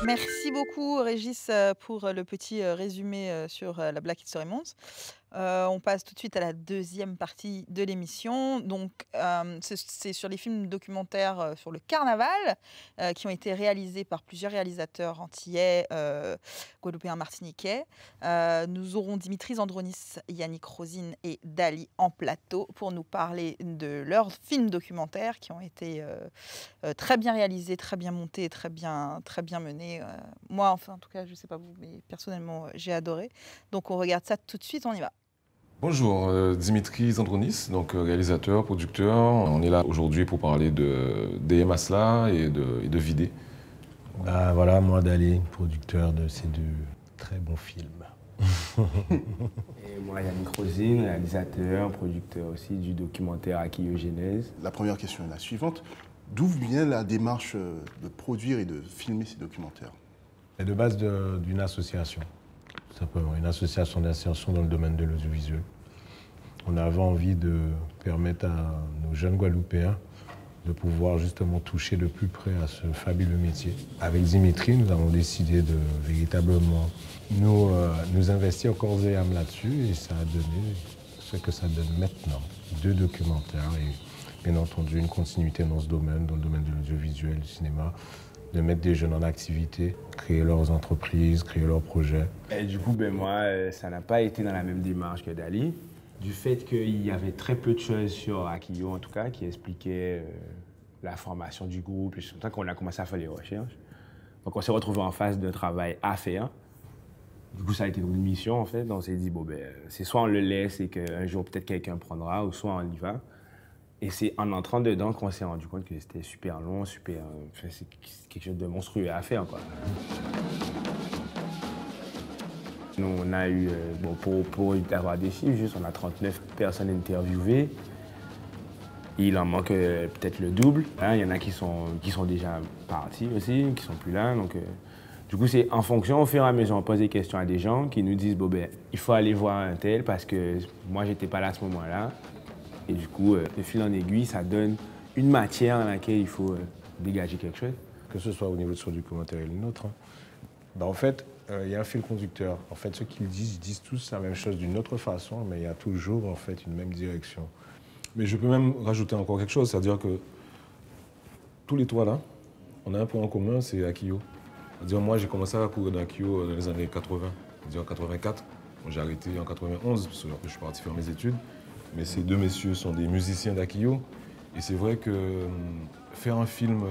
Merci beaucoup Régis, pour le petit, résumé, sur, la Black History Month. On passe tout de suite à la deuxième partie de l'émission. Donc, c'est sur les films documentaires, sur le carnaval, qui ont été réalisés par plusieurs réalisateurs antillais, guadeloupéens, martiniquais. Nous aurons Dimitri Zandronis, Yannick Rosine et Dali en plateau pour nous parler de leurs films documentaires qui ont été, très bien réalisés, très bien montés et très bien menés. Moi, enfin, en tout cas, je ne sais pas vous, mais personnellement, j'ai adoré. Donc on regarde ça tout de suite, on y va. Bonjour, Dimitri Zandronis, donc réalisateur, producteur. On est là aujourd'hui pour parler de DM Asla et de Vidé. Bah voilà, moi Dali, producteur de ces deux très bons films. Et moi, Yannick Rosine, réalisateur, producteur aussi du documentaire Aquilogénèse. La première question est la suivante. D'où vient la démarche de produire et de filmer ces documentaires? Et de base d'une association, tout simplement, une association d'insertion dans le domaine de l'audiovisuel. On avait envie de permettre à nos jeunes Guadeloupéens de pouvoir justement toucher de plus près à ce fabuleux métier. Avec Dimitri, nous avons décidé de véritablement nous investir corps et âme là-dessus et ça a donné ce que ça donne maintenant. Deux documentaires et bien entendu une continuité dans ce domaine, dans le domaine de l'audiovisuel, du cinéma, de mettre des jeunes en activité, créer leurs entreprises, créer leurs projets. Et du coup, ben moi, ça n'a pas été dans la même démarche que Dali. Du fait qu'il y avait très peu de choses sur Akio, en tout cas, qui expliquaient la formation du groupe. C'est comme ça qu'on a commencé à faire les recherches. Donc, on s'est retrouvés en face d'un travail à faire. Du coup, ça a été une mission, en fait. Donc, on s'est dit, bon, ben, c'est soit on le laisse et qu'un jour, peut-être quelqu'un prendra, ou soit on y va. Et c'est en entrant dedans qu'on s'est rendu compte que c'était super long, super... Enfin, c'est quelque chose de monstrueux à faire, quoi. Nous, on a eu, bon, pour avoir des chiffres, juste, on a 39 personnes interviewées. Il en manque peut-être le double. Hein, il y en a qui sont déjà partis aussi, qui sont plus là. Donc, du coup, c'est en fonction, au fur et à mesure, on pose des questions à des gens qui nous disent, bon, ben, il faut aller voir un tel parce que moi, j'étais pas là à ce moment-là. Et du coup, de fil en aiguille, ça donne une matière dans laquelle il faut dégager quelque chose. Que ce soit au niveau de ce documentaire et le nôtre. Bah, en fait, il y a un fil conducteur. En fait, ceux qui le disent, ils disent tous la même chose d'une autre façon, mais il y a toujours en fait une même direction. Mais je peux même rajouter encore quelque chose, c'est-à-dire que tous les trois là, on a un point en commun, c'est Akio. C'est-à-dire moi j'ai commencé à courir d'Akio dans les années 80, c'est-à-dire en 84. Bon, j'ai arrêté en 91 parce que je suis parti faire mes études. Mais ces deux messieurs sont des musiciens d'Akio. Et c'est vrai que faire un film,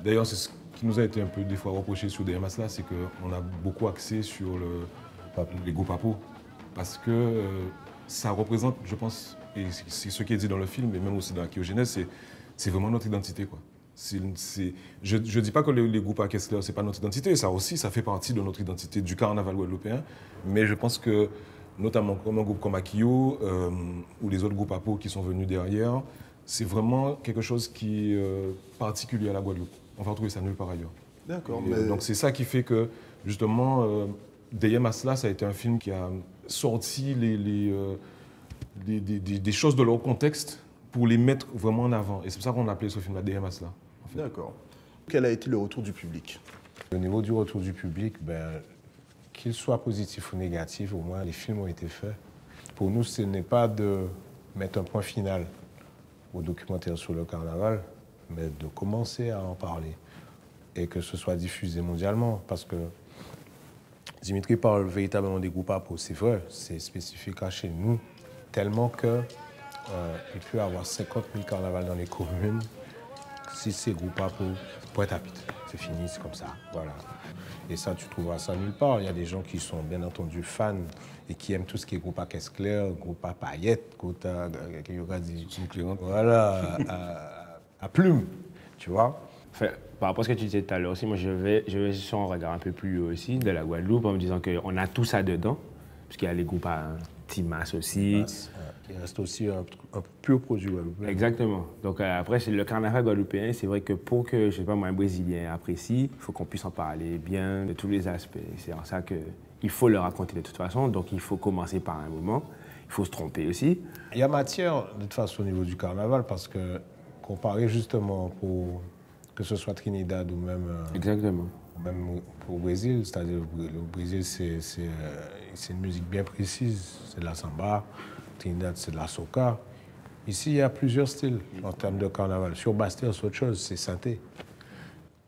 d'ailleurs c'est ce qui nous a été un peu des fois reproché sur DMS là, c'est qu'on a beaucoup axé sur les Guapapo. Parce que ça représente, je pense, et c'est ce qui est dit dans le film, et même aussi dans Aquilogénèse, c'est vraiment notre identité, quoi. Je ne dis pas que les groupes à Kessler, ce n'est pas notre identité, ça aussi, ça fait partie de notre identité du carnaval guadeloupéen, mais je pense que, notamment comme un groupe comme Akio, ou les autres groupes à peau qui sont venus derrière, c'est vraiment quelque chose qui est particulier à la Guadeloupe. On va retrouver ça nulle part ailleurs. D'accord. Donc c'est ça qui fait que, justement, Deyem Asla, ça a été un film qui a sorti des choses de leur contexte pour les mettre vraiment en avant. Et c'est pour ça qu'on a appelé ce film-là Deyem Asla. En fait. D'accord. Quel a été le retour du public? Au niveau du retour du public, ben, qu'il soit positif ou négatif, au moins les films ont été faits. Pour nous, ce n'est pas de mettre un point final au documentaire sur le carnaval, mais de commencer à en parler et que ce soit diffusé mondialement. Parce que Dimitri parle véritablement des groupes à peau, c'est vrai, c'est spécifique à chez nous, tellement que il peut y avoir 50 000 carnavals dans les communes. Si c'est groupe à peau, Pointe-à-Pitre, c'est fini, c'est comme ça, voilà. Et ça, tu trouveras ça nulle part. Il y a des gens qui sont bien entendu fans et qui aiment tout ce qui est groupe à caisse claire, groupe à paillettes, groupe à voilà, à plumes, tu vois. Enfin, par rapport à ce que tu disais tout à l'heure aussi, moi je vais sur un regard un peu plus haut aussi de la Guadeloupe en me disant qu'on a tout ça dedans, parce qu'il y a les groupes à Timas aussi. Il reste aussi un pur produit guadeloupéen. Exactement. Donc après, c'est le carnaval guadeloupéen. C'est vrai que pour que, je sais pas moi, un Brésilien apprécie, il faut qu'on puisse en parler bien de tous les aspects. C'est en ça qu'il faut le raconter de toute façon. Donc il faut commencer par un moment. Il faut se tromper aussi. Il y a matière, de toute façon, au niveau du carnaval, parce que comparé justement pour que ce soit Trinidad ou même Exactement. Même au Brésil, c'est-à-dire le Brésil, c'est une musique bien précise. C'est de la samba, Trinidad, c'est de la soca. Ici, il y a plusieurs styles en termes de carnaval. Sur Bastille, c'est autre chose, c'est synthé.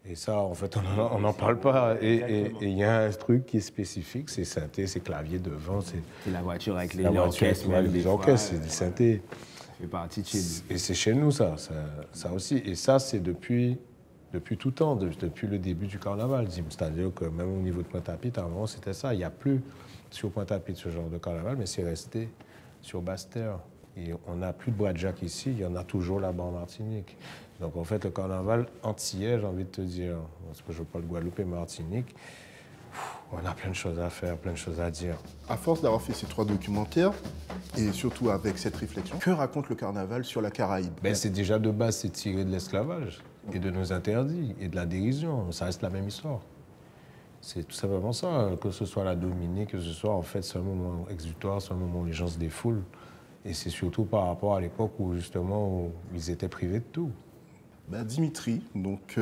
Et ça, en fait, on n'en parle pas. Et il y a un truc qui est spécifique, c'est synthé, c'est clavier devant. C'est la voiture avec les la voiture orchestres, avec même les des orchestres, fois, c'est du synthé. ça fait partie de chez nous. Et c'est chez nous, ça aussi. Et ça, c'est depuis tout temps, depuis le début du carnaval. C'est-à-dire que même au niveau de Pointe-à-Pitre, avant, c'était ça. Il n'y a plus sur Pointe-à-Pitre ce genre de carnaval, mais c'est resté sur Basse-Terre. Et on n'a plus de Bradjack ici, il y en a toujours là-bas en Martinique. Donc en fait, le carnaval antillais, j'ai envie de te dire, parce que je parle de Guadeloupe et Martinique, on a plein de choses à faire, plein de choses à dire. À force d'avoir fait ces 3 documentaires, et surtout avec cette réflexion, que raconte le carnaval sur la Caraïbe? Ben, c'est déjà de base, c'est tiré de l'esclavage et de nos interdits et de la dérision. Ça reste la même histoire. C'est tout simplement ça, que ce soit la Dominique, que ce soit en fait, c'est un moment exutoire, c'est un moment où les gens se défoulent. Et c'est surtout par rapport à l'époque où justement où ils étaient privés de tout. Ben, Dimitri, donc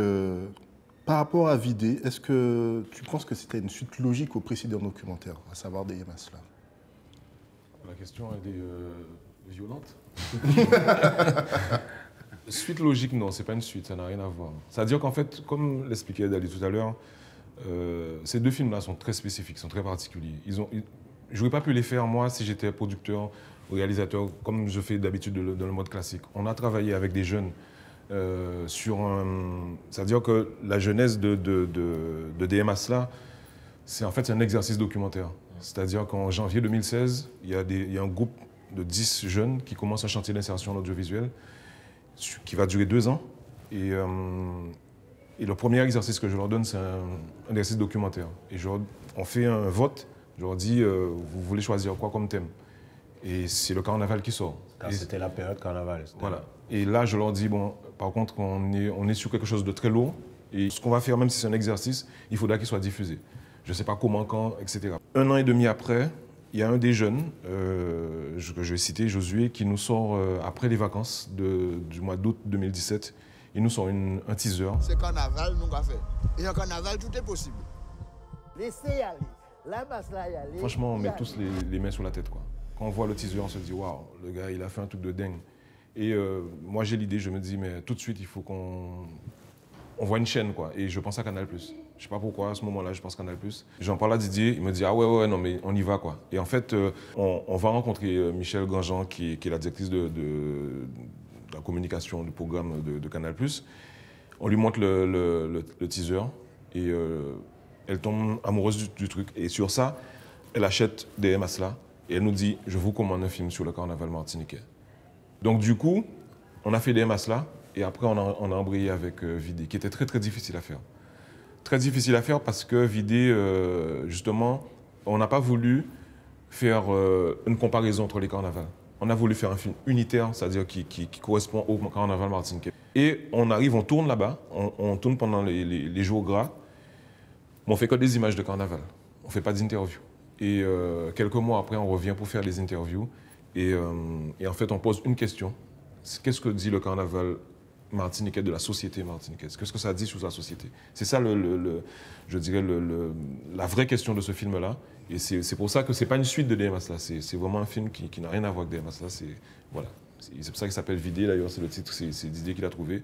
par rapport à Vidé, est-ce que tu penses que c'était une suite logique au précédent documentaire, à savoir des Masla? La question, elle est violente. Suite logique, non, c'est pas une suite, ça n'a rien à voir. C'est-à-dire qu'en fait, comme l'expliquait Dali tout à l'heure, ces 2 films-là sont très spécifiques, sont très particuliers. Je n'aurais pas pu les faire, moi, si j'étais producteur ou réalisateur, comme je fais d'habitude dans le mode classique. On a travaillé avec des jeunes sur un... C'est-à-dire que la genèse de DM Asla, c'est en fait un exercice documentaire. C'est-à-dire qu'en janvier 2016, il y a un groupe de 10 jeunes qui commencent un chantier d'insertion en audiovisuel qui va durer 2 ans. Et le premier exercice que je leur donne, c'est un exercice documentaire. Et on fait un vote, je leur dis, vous voulez choisir quoi comme thème? Et c'est le carnaval qui sort. C'était la période carnaval. Voilà. Et là, je leur dis, bon, par contre, on est sur quelque chose de très lourd. Et ce qu'on va faire, même si c'est un exercice, il faudra qu'il soit diffusé. Je ne sais pas comment, quand, etc. 1 an et demi après, il y a un des jeunes, que je vais citer, Josué, qui nous sort, après les vacances du mois d'août 2017, il nous sort un teaser. C'est carnaval, nous avons fait. Et en carnaval, tout est possible. Laissez aller. La masse là, y aller. Franchement, on met tous les mains sur la tête, quoi. Quand on voit le teaser, on se dit, waouh, le gars, il a fait un truc de dingue. Et moi, j'ai l'idée, je me dis, mais tout de suite, il faut qu'on voit une chaîne, quoi. Et je pense à Canal+. Je ne sais pas pourquoi, à ce moment-là, je pense Canal+. J'en parle à Didier, il me dit, ah ouais, non, mais on y va, quoi. Et en fait, on va rencontrer Michel Grandjean, qui est la directrice de la communication du programme de Canal+. On lui montre le teaser et elle tombe amoureuse du truc. Et sur ça, elle achète des Masla et elle nous dit, je vous commande un film sur le carnaval martiniquais. Donc du coup, on a fait des Masla et après on a embrayé avec Vidé, qui était très très difficile à faire. Très difficile à faire parce que Vidé, justement, on n'a pas voulu faire une comparaison entre les carnavals. On a voulu faire un film unitaire, c'est-à-dire qui correspond au carnaval martiniquais. Et on tourne là-bas, on tourne pendant les jours gras, mais on ne fait que des images de carnaval. On ne fait pas d'interviews. Et quelques mois après, on revient pour faire des interviews. Et en fait, on pose une question. Qu'est-ce que dit le carnaval martiniquais de la société martiniquaise? Qu'est-ce que ça dit sur la société? C'est ça, je dirais, la vraie question de ce film-là. Et c'est pour ça que ce n'est pas une suite de DM Asla. C'est vraiment un film qui n'a rien à voir avec DM Asla. Voilà. C'est pour ça qu'il s'appelle Vidé, d'ailleurs, c'est le titre, c'est Didier qui l'a trouvé.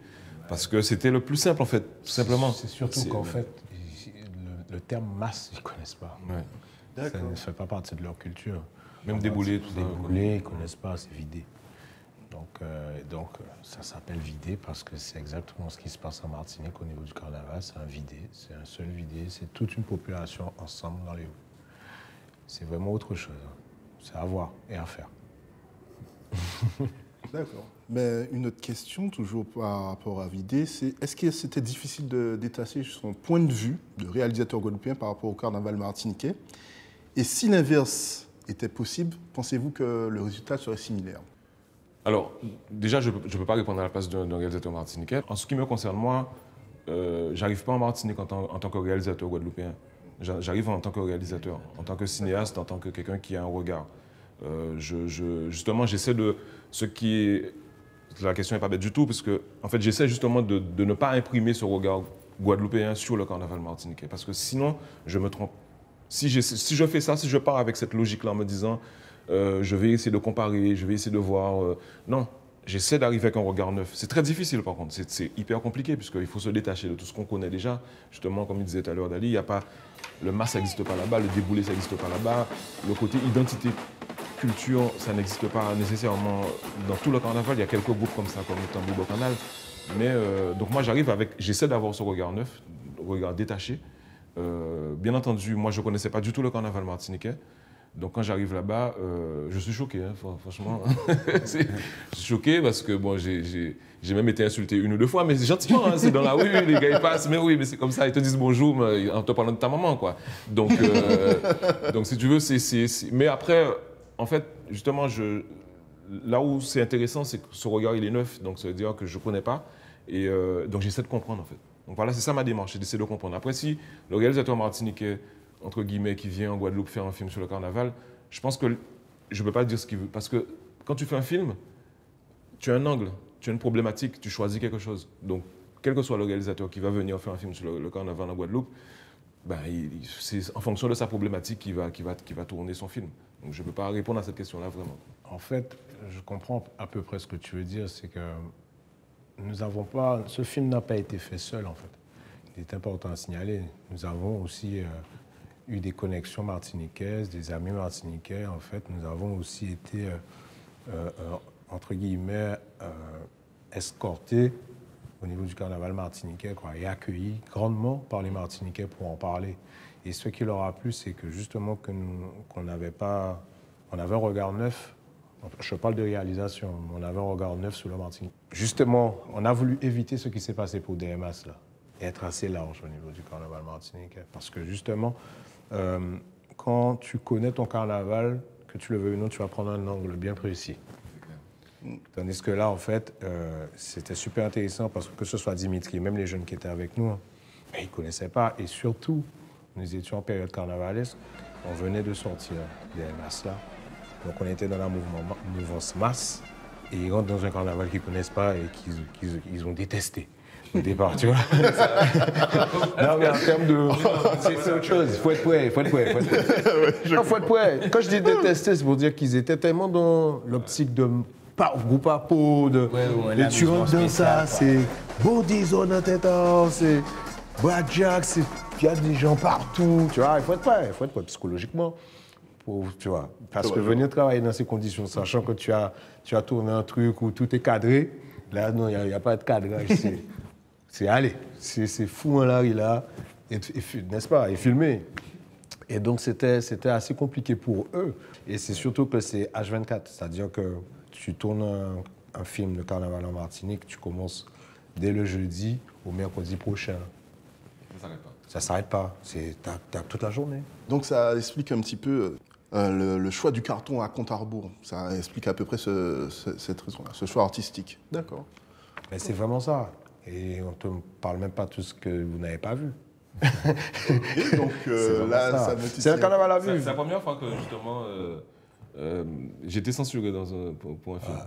Parce que c'était le plus simple, en fait, tout simplement. C'est surtout qu'en fait, le terme masse, ils ne connaissent pas. Ouais. Ça ne fait pas partie de leur culture. Même déboulé, tout ça. Déboulé, ils ne connaissent pas, c'est vidé. Donc ça s'appelle vidé parce que c'est exactement ce qui se passe en Martinique au niveau du carnaval. C'est un vidé, c'est un seul vidé, c'est toute une population ensemble dans les rues. C'est vraiment autre chose. C'est à voir et à faire. D'accord. Mais une autre question, toujours par rapport à Vidé, c'est est-ce que c'était difficile de détacher son point de vue de réalisateur guadeloupéen par rapport au carnaval martiniquais? Et si l'inverse était possible, pensez-vous que le résultat serait similaire? Alors, déjà, je ne peux pas répondre à la place d'un réalisateur martiniquais. En ce qui me concerne, moi, je n'arrive pas en Martinique en tant que réalisateur guadeloupéen. J'arrive en tant que réalisateur, en tant que cinéaste, en tant que quelqu'un qui a un regard. Justement, j'essaie de... La question n'est pas bête du tout, parce que en fait, j'essaie justement de ne pas imprimer ce regard guadeloupéen sur le carnaval martiniquais. Parce que sinon, je me trompe. Si je fais ça, si je pars avec cette logique-là en me disant je vais essayer de comparer, je vais essayer de voir... non, j'essaie d'arriver avec un regard neuf. C'est très difficile par contre, c'est hyper compliqué puisqu'il faut se détacher de tout ce qu'on connaît déjà. Justement, comme il disait tout à l'heure Dali, il n'y a pas... Le masque, ça n'existe pas là-bas, le déboulé, ça n'existe pas là-bas. Le côté identité, culture, ça n'existe pas nécessairement dans tout le carnaval. Il y a quelques groupes comme ça, comme le Tambour Bacchanal. Mais donc moi, j'essaie d'avoir ce regard neuf, regard détaché. Bien entendu, moi, je ne connaissais pas du tout le carnaval martiniquais. Donc quand j'arrive là-bas, je suis choqué, hein, franchement. Je suis choqué parce que bon, j'ai même été insulté 1 ou 2 fois, mais c'est gentiment, hein, c'est dans la rue, les gars ils passent, mais oui, mais c'est comme ça, ils te disent bonjour en te parlant de ta maman, quoi. Donc si tu veux, mais après, en fait, justement, là où c'est intéressant, c'est que ce regard, il est neuf, donc ça veut dire que je ne connais pas, et donc j'essaie de comprendre, en fait. Donc voilà, c'est ça ma démarche, c'est d'essayer de comprendre. Après, si le réalisateur martiniquais, entre guillemets, qui vient en Guadeloupe faire un film sur le carnaval, je pense que je ne peux pas dire ce qu'il veut. Parce que quand tu fais un film, tu as un angle, tu as une problématique, tu choisis quelque chose. Donc, quel que soit le réalisateur qui va venir faire un film sur le carnaval en Guadeloupe, ben, c'est en fonction de sa problématique qu'il va tourner son film. Donc, je ne peux pas répondre à cette question-là vraiment. En fait, je comprends à peu près ce que tu veux dire, c'est que ce film n'a pas été fait seul, en fait. Il est important à signaler. Nous avons aussi eu des connexions martiniquaises, des amis martiniquais. En fait, nous avons aussi été, entre guillemets, escortés au niveau du carnaval martiniquais, quoi, et accueillis grandement par les Martiniquais pour en parler. Et ce qui leur a plu, c'est que justement qu'on avait un regard neuf. Je parle de réalisation, on avait un regard neuf sur le Martinique. Justement, on a voulu éviter ce qui s'est passé pour DMAS, là, et être assez large au niveau du carnaval martiniquais. Parce que justement, quand tu connais ton carnaval, que tu le veux ou non, tu vas prendre un angle bien précis. Tandis que là, en fait, c'était super intéressant parce que ce soit Dimitri, même les jeunes qui étaient avec nous, ils ne connaissaient pas. Et surtout, nous étions en période carnavalesque, on venait de sortir des masses là. Donc on était dans la mouvance masse et ils rentrent dans un carnaval qu'ils ne connaissent pas et qu'ils ont détesté. Au départ, tu vois. Non, mais en termes de... C'est autre chose. Il faut être prêt, Non, faut être prêt. Quand je dis détester, c'est pour dire qu'ils étaient tellement dans l'optique de groupe à peau, et tu rentres dans ça, c'est Bodizo dans tes temps, c'est Blackjack, il y a des gens partout, tu vois. Il faut être prêt psychologiquement. Tu vois, parce que venir travailler dans ces conditions, sachant que tu as tourné un truc où tout est cadré, là, non, il n'y a pas de cadrage. C'est fou, hein, là, il a, n'est-ce pas, et filmé. Et donc, c'était assez compliqué pour eux. Et c'est surtout que c'est H24, c'est-à-dire que tu tournes un film de carnaval en Martinique, tu commences dès le jeudi au mercredi prochain. Ça ne s'arrête pas. T'as toute la journée. Donc, ça explique un petit peu le choix du carton à compte à rebours. Ça explique à peu près cette raison-là, ce choix artistique. D'accord. Mais c'est vraiment ça. Et on ne te parle même pas de tout ce que vous n'avez pas vu. Et donc là, ça me titille. C'est un carnaval à vue. C'est la première fois que justement j'étais censuré pour un film.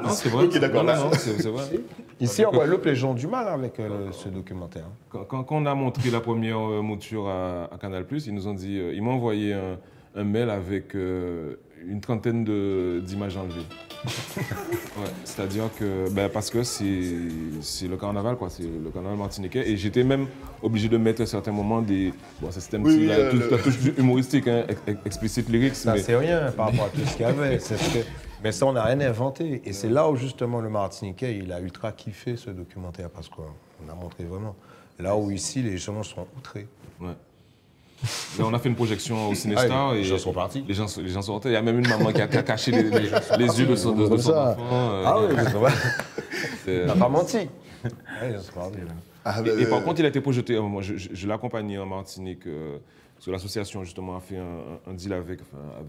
Non, c'est vrai. Ok, d'accord. Non, c'est vrai. Ici, en Guadeloupe, les gens ont du mal avec ce documentaire. Quand on a montré la première mouture à Canal+, ils nous ont dit, ils m'ont envoyé un mail avec une trentaine d'images enlevées. Ouais, c'est-à-dire que, parce que c'est le carnaval, quoi, c'est le carnaval martiniquais, et j'étais même obligé de mettre à certains moments ça c'était un petit, la touche humoristique, hein, explicite lyrics. Ça, mais... c'est rien par rapport à tout ce qu'il y avait. Mais ça, on n'a rien inventé. Et c'est là où, justement, le Martiniquais, il a ultra kiffé ce documentaire, parce qu'on a montré vraiment. Là où, ici, les gens sont outrés. Ouais. Là, on a fait une projection au Cinestar et les gens sont partis. Les gens sont sortis. Il y a même une maman qui a caché les yeux de son enfant. Ah oui, on n'a pas menti. Ouais, les gens sont partis. Et par contre, il a été projeté. Moi, je l'accompagnais en Martinique. Parce que l'association, justement, a fait un deal avec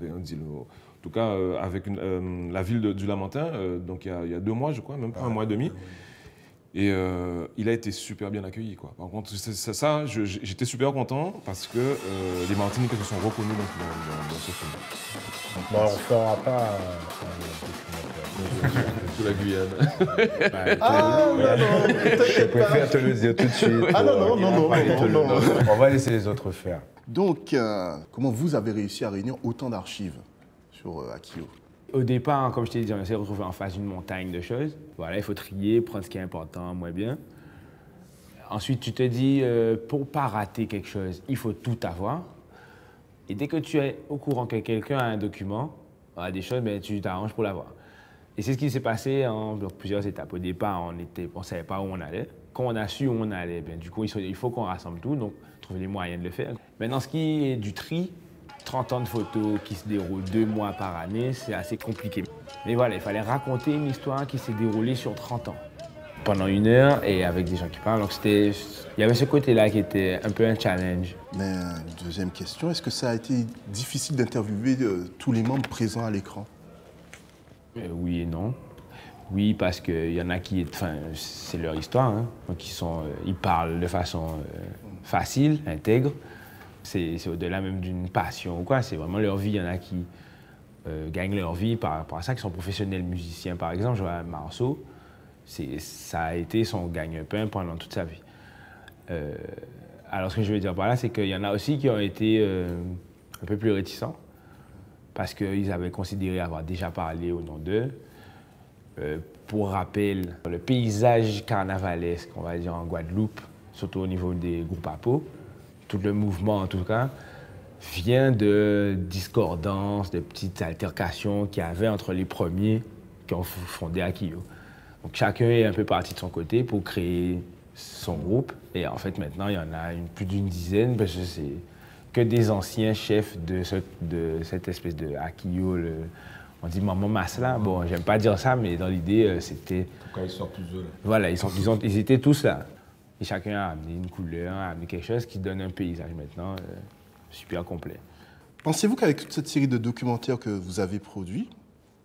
un deal. En tout cas, avec la ville du Lamentin. Donc, il y a 2 mois, je crois, même pas un mois et demi. Et il a été super bien accueilli, quoi. Par contre, j'étais super content parce que les Martiniquais se sont reconnus dans ce film. Donc, moi, on ne fera pas un documentaire. De la Guyane. Ah non, non, Je préfère te le dire tout de suite. Ah non, non, non, non. On va laisser les autres faire. Donc, comment vous avez réussi à réunir autant d'archives sur Akio? Au départ, hein, comme je t'ai dit, on s'est retrouvé en face d'une montagne de choses. Voilà, il faut trier, prendre ce qui est important, moins bien. Ensuite, tu te dis, pour ne pas rater quelque chose, il faut tout avoir. Et dès que tu es au courant que quelqu'un a un document, a des choses, ben, tu t'arranges pour l'avoir. Et c'est ce qui s'est passé en plusieurs étapes. Au départ, on ne savait pas où on allait. Quand on a su où on allait, ben, du coup, il faut qu'on rassemble tout, donc trouver les moyens de le faire. Maintenant, ce qui est du tri, 30 ans de photos qui se déroulent 2 mois par année, c'est assez compliqué. Mais voilà, il fallait raconter une histoire qui s'est déroulée sur 30 ans. Pendant 1 heure et avec des gens qui parlent. Donc il y avait ce côté-là qui était un peu un challenge. Mais deuxième question, est-ce que ça a été difficile d'interviewer tous les membres présents à l'écran? Oui et non. Oui, parce qu'il y en a qui... Enfin, c'est leur histoire. Hein. Donc ils parlent de façon facile, intègre. C'est au-delà même d'une passion ou quoi. C'est vraiment leur vie. Il y en a qui gagnent leur vie par rapport à ça, qui sont professionnels musiciens, par exemple. Joël Marceau, ça a été son gagne-pain pendant toute sa vie. Alors, ce que je veux dire par là, c'est qu'il y en a aussi qui ont été un peu plus réticents parce qu'ils avaient considéré avoir déjà parlé au nom d'eux. Pour rappel, le paysage carnavalesque, on va dire, en Guadeloupe, surtout au niveau des groupes à peau, tout le mouvement en tout cas, vient de discordances, de petites altercations qu'il y avait entre les premiers qui ont fondé Akio. Donc chacun est un peu parti de son côté pour créer son groupe. Et en fait, maintenant, il y en a plus d'une dizaine, parce que c'est que des anciens chefs de cette espèce de Akio. On dit Maman Masla. Bon, j'aime pas dire ça, mais dans l'idée, c'était... Quand ils sortent tous eux, là. Voilà, ils étaient tous là. Et chacun a amené une couleur, a amené quelque chose qui donne un paysage maintenant super complet. Pensez-vous qu'avec toute cette série de documentaires que vous avez produits,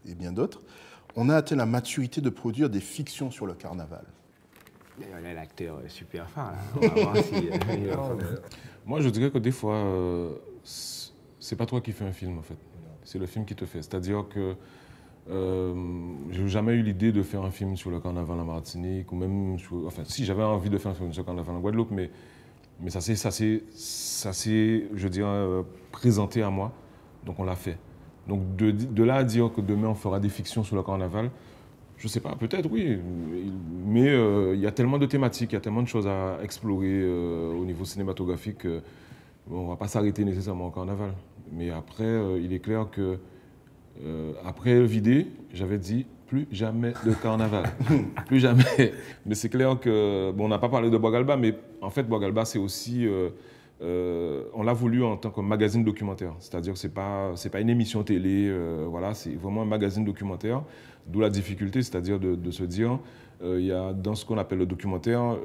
et bien d'autres, on a atteint la maturité de produire des fictions sur le carnaval? Là, l'acteur est super fin, là. On va voir si... Moi, je dirais que des fois, c'est pas toi qui fais un film, en fait. C'est le film qui te fait. C'est-à-dire que j'ai jamais eu l'idée de faire un film sur le carnaval en Martinique, ou même sur... Enfin, si, j'avais envie de faire un film sur le carnaval en Guadeloupe, mais ça s'est, je dirais, présenté à moi. Donc, on l'a fait. Donc, de là à dire que demain, on fera des fictions sur le carnaval, je sais pas, peut-être, oui. Mais il y a tellement de thématiques, il y a tellement de choses à explorer au niveau cinématographique. On ne va pas s'arrêter nécessairement au carnaval. Mais après, il est clair que, après Vidé, j'avais dit plus jamais de carnaval. Plus jamais. Mais c'est clair que, bon, on n'a pas parlé de Bois-Galba, mais en fait, Bois-Galba, c'est aussi, on l'a voulu en tant que magazine documentaire. C'est-à-dire que c'est pas une émission télé, voilà, c'est vraiment un magazine documentaire. D'où la difficulté, c'est-à-dire de se dire, il y a dans ce qu'on appelle le documentaire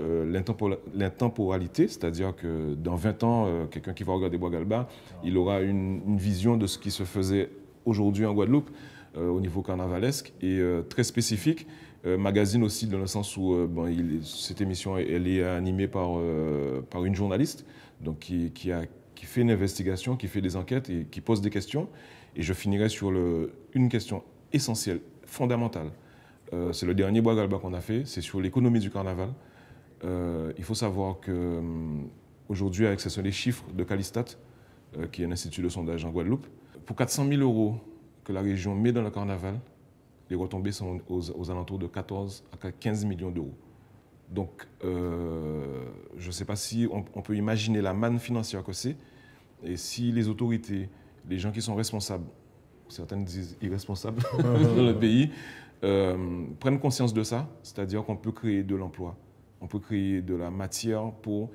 l'intemporalité, c'est-à-dire que dans 20 ans, quelqu'un qui va regarder Bois-Galba, il aura une vision de ce qui se faisait aujourd'hui en Guadeloupe au niveau carnavalesque et très spécifique. Magazine aussi dans le sens où bon, cette émission elle est animée par une journaliste donc qui fait une investigation, qui fait des enquêtes et qui pose des questions. Et je finirai sur une question essentielle, fondamentale. C'est le dernier Bois-Galba qu'on a fait, c'est sur l'économie du carnaval. Il faut savoir qu'aujourd'hui, avec ce sont les chiffres de Calistat, qui est un institut de sondage en Guadeloupe, pour 400 000 € que la région met dans le carnaval, les retombées sont aux alentours de 14 à 15 millions d'euros. Donc, je ne sais pas si on peut imaginer la manne financière que c'est, et si les autorités, les gens qui sont responsables, certains disent irresponsables dans le pays, prennent conscience de ça, c'est-à-dire qu'on peut créer de l'emploi, on peut créer de la matière pour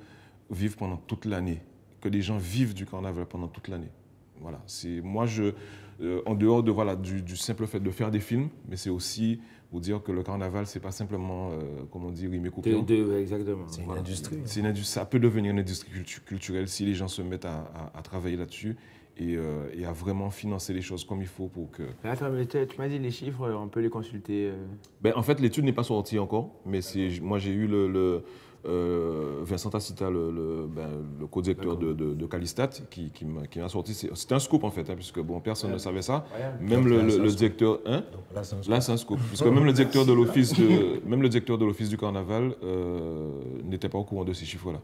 vivre pendant toute l'année, que les gens vivent du carnaval pendant toute l'année. Voilà, moi, en dehors du simple fait de faire des films, mais c'est aussi vous dire que le carnaval, c'est pas simplement, comment dire, rimer coupure. Exactement. C'est une industrie. Ça peut devenir une industrie culturelle si les gens se mettent à travailler là-dessus et à vraiment financer les choses comme il faut pour que... Mais attends, mais tu m'as dit les chiffres, on peut les consulter. Ben, en fait, l'étude n'est pas sortie encore, mais moi j'ai eu Vincent Tacita, le co-directeur de Calistat, qui m'a sorti. C'était un scoop en fait, hein, puisque bon, personne ne savait ça. Même le directeur. Hein, là, c'est un scoop. Puisque même le directeur de l'office du carnaval n'était pas au courant de ces chiffres-là.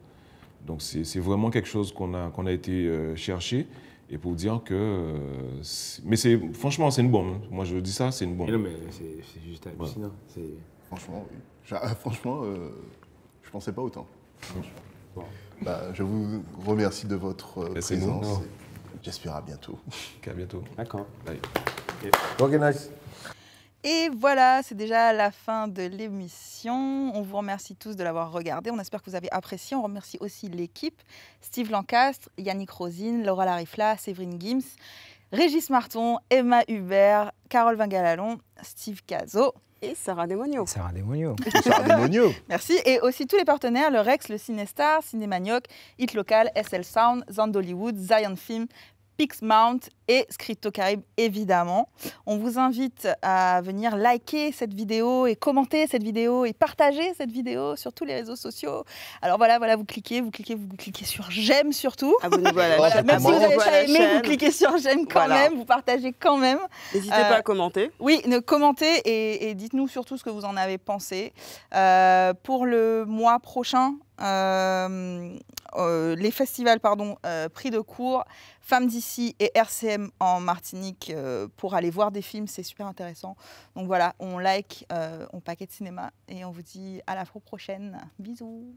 Donc c'est vraiment quelque chose qu'on a été chercher. Et pour dire que... mais franchement, c'est une bombe. Moi, je dis ça, c'est une bombe. Mais non, mais c'est juste hallucinant. Ouais. Franchement, oui. Franchement, je pensais pas autant. Bon. Bah, je vous remercie de votre présence. J'espère à bientôt. À bientôt. D'accord. Bye. Ok, nice. Et voilà, c'est déjà la fin de l'émission. On vous remercie tous de l'avoir regardé. On espère que vous avez apprécié. On remercie aussi l'équipe. Steve Lancastre, Yannick Rosine, Laura Larifla, Séverine Gims, Régis Marton, Emma Hubert, Carole Vingalalon, Steve Cazot. Et Sarah Demonio. Sarah Demonio. Merci. Et aussi tous les partenaires, le Rex, le Cinestar, Cinémanioc, Hit Local, SL Sound, Zandollywood, Zion Film, Pixmount et Scripto Caribe, évidemment. On vous invite à venir liker cette vidéo et commenter cette vidéo et partager cette vidéo sur tous les réseaux sociaux. Alors voilà, vous cliquez sur j'aime surtout. Abonnez-vous à la chaîne. Même si vous n'avez pas aimé, chaîne. vous cliquez sur j'aime quand même, vous partagez quand même. N'hésitez pas à commenter. Oui, commentez et dites-nous surtout ce que vous en avez pensé. Pour le mois prochain, les festivals, Prix de cours, Femmes d'ici et RCM en Martinique pour aller voir des films, c'est super intéressant. Donc voilà, on like, on paquet de cinéma et on vous dit à la prochaine. Bisous.